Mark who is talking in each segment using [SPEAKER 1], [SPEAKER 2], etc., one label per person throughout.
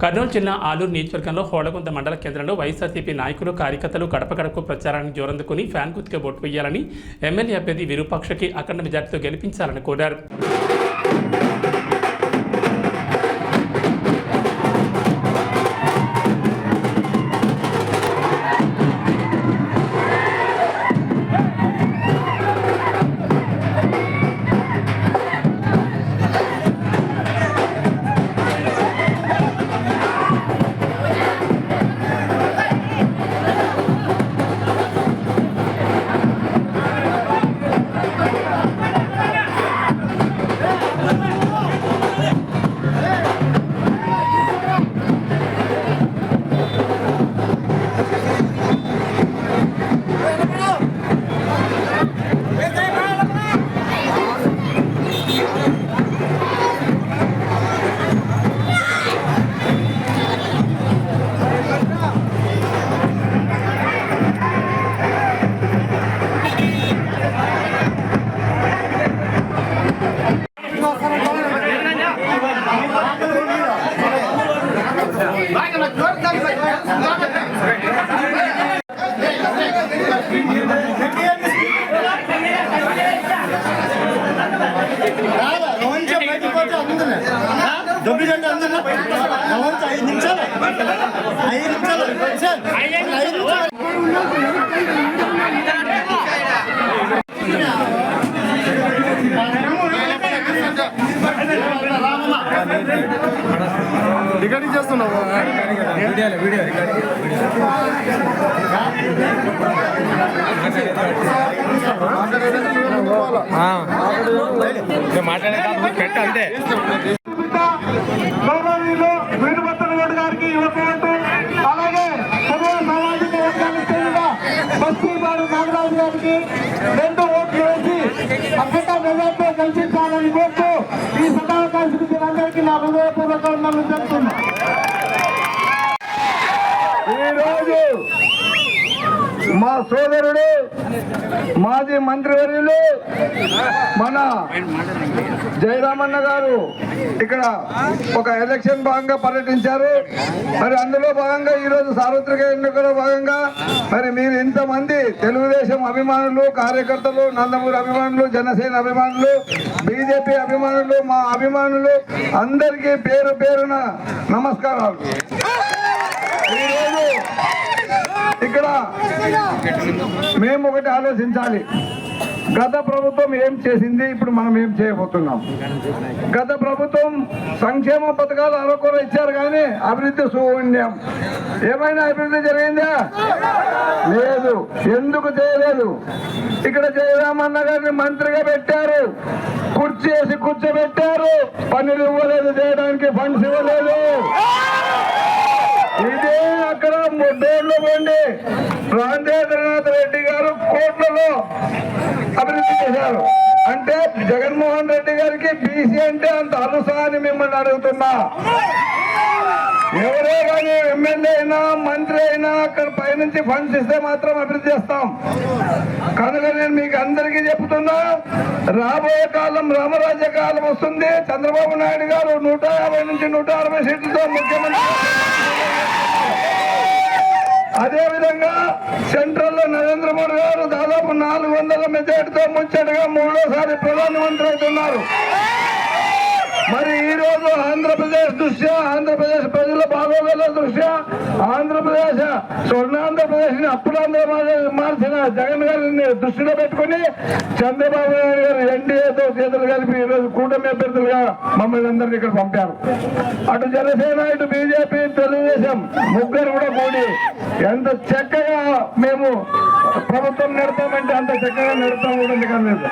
[SPEAKER 1] కర్నూలు జిల్లా ఆలూరు నియోజకవర్గంలో హోళగుంద మండల కేంద్రంలో వైఎస్ఆర్సీపీ నాయకులు కార్యకర్తలు గడప గడపకు ప్రచారాన్ని జోరందుకుని ఫ్యాన్ గుర్తుగా ఓటు వేయాలని ఎమ్మెల్యే అభ్యర్థి విరూపాక్షకి అఖండ మెజార్టీతో గెలిపించాలని కోరారు.
[SPEAKER 2] రికార్డింగ్ చేస్తున్నావు వీడియో మాట్లాడే పెట్ట అంతే.
[SPEAKER 3] వీరుభద్రగౌడ్ గారికి యువకులు, అలాగే తెలుగు సామాజిక వర్గానికి చెందిన బస్తీబాడు నాగరాజు గారికి 2 ఓట్లు వేసి అఖండ మెజార్టీతో గెలిపించాలని కోరుతూ ఈ సదావకాశం ఇచ్చిన అందరికీ నా హృదయపూర్వక వందనాలు చెప్తున్నా. ఈరోజు మా సోదరుడు మాజీ మంత్రివర్యులు మన జయరామన్న గారు ఇక్కడ ఒక ఎలక్షన్ భాగంగా పర్యటించారు. మరి అందులో భాగంగా ఈరోజు సార్వత్రిక ఎన్నికల భాగంగా మరి మీరు ఇంతమంది తెలుగుదేశం అభిమానులు, కార్యకర్తలు, నందమూరి అభిమానులు, జనసేన అభిమానులు, బీజేపీ అభిమానులు, మా అభిమానులు అందరికీ పేరు పేరున నమస్కారాలు. ఈరోజు ఇక్కడ మేము ఒకటి ఆలోచించాలి. గత ప్రభుత్వం ఏం చేసింది, ఇప్పుడు మనం ఏం చేయబోతున్నాం. గత ప్రభుత్వం సంక్షేమ పథకాలు అరకొర ఇచ్చారు కానీ అభివృద్ధి శూన్యం. ఏమైనా అభివృద్ధి జరిగిందా? లేదు. ఎందుకు చేయలేదు? ఇక్కడ జయరామన్న గారిని మంత్రిగా పెట్టారు, కుర్చీ వేసి కూర్చోబెట్టారు, పనులు ఇవ్వలేదు, చేయడానికి ఫండ్స్ ఇవ్వలేదు. ఇదే అక్కడ డోర్లో పోండి, రాజేంద్రనాథ్ రెడ్డి గారు కోట్లలో అభివృద్ధి చేశారు. అంటే జగన్మోహన్ రెడ్డి గారికి బీసీ అంటే అంత అలుసా అని మిమ్మల్ని అడుగుతున్నా. ఎవరే కానీ ఎమ్మెల్యే అయినా మంత్రి అయినా అక్కడ పైనుంచి ఫండ్స్ ఇస్తే మాత్రం అభివృద్ధి చేస్తాం. కనుక నేను మీకు అందరికీ చెప్తున్నా, రాబోయే కాలం రామరాజ్య కాలం వస్తుంది. చంద్రబాబు నాయుడు గారు 150 నుంచి 160 సీట్లతో ముఖ్యమంత్రి. అదేవిధంగా సెంట్రల్ లో నరేంద్ర మోడీ గారు దాదాపు 400 మెజార్టీతో ముచ్చటగా 3వ ప్రధానమంత్రి అవుతున్నారు. మరి ఈ రోజు ఆంధ్రప్రదేశ్ దృష్ట్యా, ఆంధ్రప్రదేశ్ ప్రజల బాగోగుల దృష్ట్యా, ఆంధ్రప్రదేశ్ స్వర్ణాంధ్రప్రదేశ్ ని అప్పుడాంధ్రప్రదేశ్ మార్చిన జగన్ గారిని దృష్టిలో పెట్టుకుని చంద్రబాబు నాయుడు గారు ఎన్డీఏతో చేతులు కలిపి ఈరోజు కూటమి అభ్యర్థులుగా మమ్మల్ని అందరినీ ఇక్కడ పంపారు. అటు జనసేన, ఇటు బీజేపీ, తెలుగుదేశం ముగ్గురు కూడా కూడి ఎంత చక్కగా మేము ప్రభుత్వం నడుపుతామంటే అంత చక్కగా నడుపుతాం కూడా ఎందుకనేది.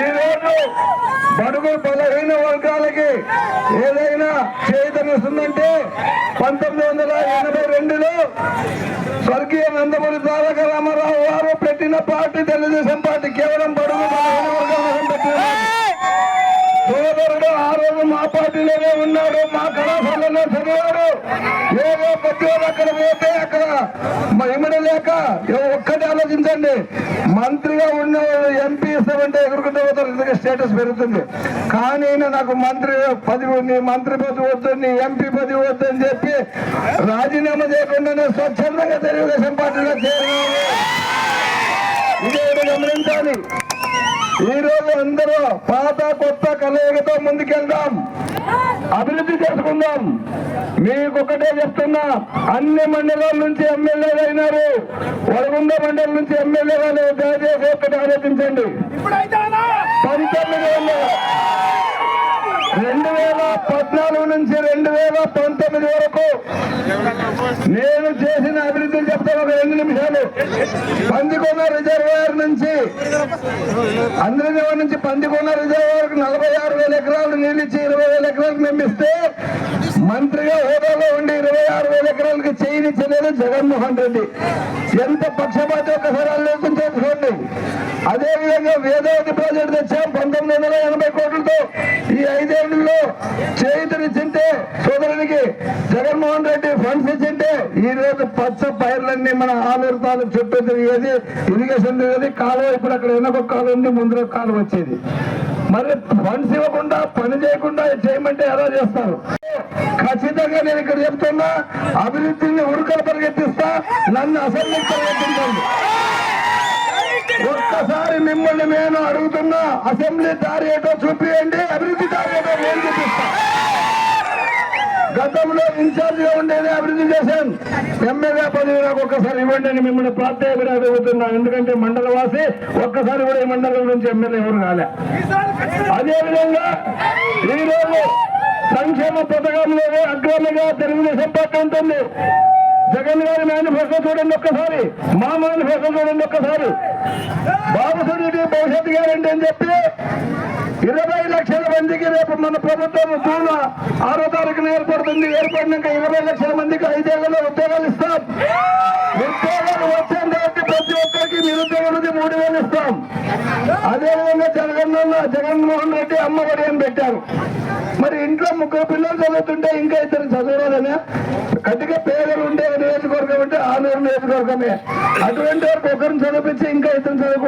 [SPEAKER 3] ఈ రోజు బడుగు బలహీన వర్గాలకి ఏదైనా చైతన్యస్తుందంటే 1982లో స్వర్గీయ నందమూరి తారక రామారావు గారు పెట్టిన పార్టీ తెలుగుదేశం పార్టీ. కేవలం బడుగు బలహీన వర్గాల పెట్టిన సోదరుడు ఆ రోజు మా పార్టీలోనే ఉన్నాడు, మా కళాశాలలో చదివాడు. ఏదో ప్రతి వాళ్ళు అక్కడ పోతే అక్కడ ఇమ్మడలేక ఒక్కటి ఆలోచించండి, మంత్రిగా ఉన్న ఎంపీ ఇస్తామంటే ఎగురుకుంటూ పోతారు, ఎందుకంటే స్టేటస్ పెరుగుతుంది. కానీ నాకు మంత్రి పదవి, నీ మంత్రి పదవి వద్దు, నీ ఎంపీ పదవి వద్దు అని చెప్పి రాజీనామా చేయకుండానే స్వచ్ఛందంగా తెలుగుదేశం పార్టీలో చేరారు. ఇదే గమనించాలి. ఈ రోజు అందరూ పాత కొత్త కలయికతో ముందుకెళ్దాం, అభివృద్ధి చేసుకుందాం. మీకు ఒకటే చెప్తున్నా, అన్ని మండలాల నుంచి ఎమ్మెల్యేలు అయినారు, వరగుండ మండలం నుంచి ఎమ్మెల్యే వాళ్ళు దయచేసి ఒకటి ఆలోచించండి. 2014 నుంచి 2019 వరకు నేను చేసిన అభివృద్ధిని చెప్తాను. ఒక 2 నిమిషాలు. పందికొండ రిజర్వాయర్ నుంచి అందరిదేవ నుంచి పందికొండ రిజర్వాయర్ 46,000 ఎకరాలు నీళ్ళిచ్చి 20,000 ఎకరాలకు నిర్మిస్తే మంత్రిగా హోదాలో ఉండి 26,000 ఎకరాలకి చేయనిచ్చలేదు జగన్మోహన్ రెడ్డి. ఎంత పక్షపాతి ఒక్కసారి ఆలోచన చేసుకోండి. అదేవిధంగా వేదావతి ప్రాజెక్టు తెచ్చాం 1980 కోట్లతో. ఈ 5 ఏళ్లలో చేయుతనిచ్చింటే సోదరునికి జగన్మోహన్ రెడ్డి ఫండ్స్ ఇచ్చింటే ఈ రోజు పచ్చ పైర్లన్నీ మన ఆలూరు తాలూకు చుట్టూ తిరిగేది, ఇరిగేషన్ తిరిగేది, కాలువ ఇప్పుడు అక్కడ వెనక కాలువ ఉంది, ముందు కాలువ వచ్చేది. మరి ఫండ్స్ ఇవ్వకుండా పని చేయకుండా చేయమంటే ఎలా చేస్తారు? ఖచ్చితంగా నేను ఇక్కడ చెప్తున్నా, అభివృద్ధిని ఉరుకలు పరిగెత్తిస్తా, నన్ను అసెంబ్లీకి పరిగెత్తించండి. ఒక్కసారి మిమ్మల్ని నేను అడుగుతున్నా, అసెంబ్లీ దారి ఏటో చూపియండి, అభివృద్ధి దారి ఏటో నేను చూపిస్తా. గతంలో ఇన్ఛార్జ్ గా ఉండేది అభివృద్ధి చేశాను, ఎమ్మెల్యే పదవి నాకు ఒక్కసారి ఇవ్వండి అని మిమ్మల్ని ప్రార్థన అడుగుతున్నా. ఎందుకంటే మండల వాసి ఒక్కసారి కూడా ఈ మండలం నుంచి ఎమ్మెల్యే ఎవరు కాలే. అదేవిధంగా ఈరోజు సంక్షేమ పథకంలో అగ్రమిగా తెలుగుదేశం పార్టీ ఉంటుంది. జగన్ గారి మేనిఫెస్టో చూడండి ఒక్కసారి, మా మేనిఫెస్టో చూడండి ఒక్కసారి. బాబు సునీటి భవిష్యత్ గ్యారెంటీ అని చెప్పి 20 లక్షల మందికి రేపు మన ప్రభుత్వం జూన్ 6వ తారీఖున ఏర్పడుతుంది. ఏర్పడినాక 20 లక్షల మందికి 5 ఏళ్లలో ఉద్యోగాలు ఇస్తాం. ఉద్యోగాలు వచ్చాం కాబట్టి ప్రతి ఒక్కరికి నిరుద్యోగులకి 3,000 ఇస్తాం. అదేవిధంగా జగన్మోహన్ రెడ్డి అమ్మఒడి అని పెట్టారు. మరి ఇంట్లో 3 పిల్లలు చదువుతుంటే ఇంకా 2 చదవరాదనే కట్టిగా పేదలు ఉండే నియోజకవర్గం అంటే ఆలూరు నియోజకవర్గమే. అటువంటి వరకు ఒకరిని చదివించి ఇంకా 2 చదువు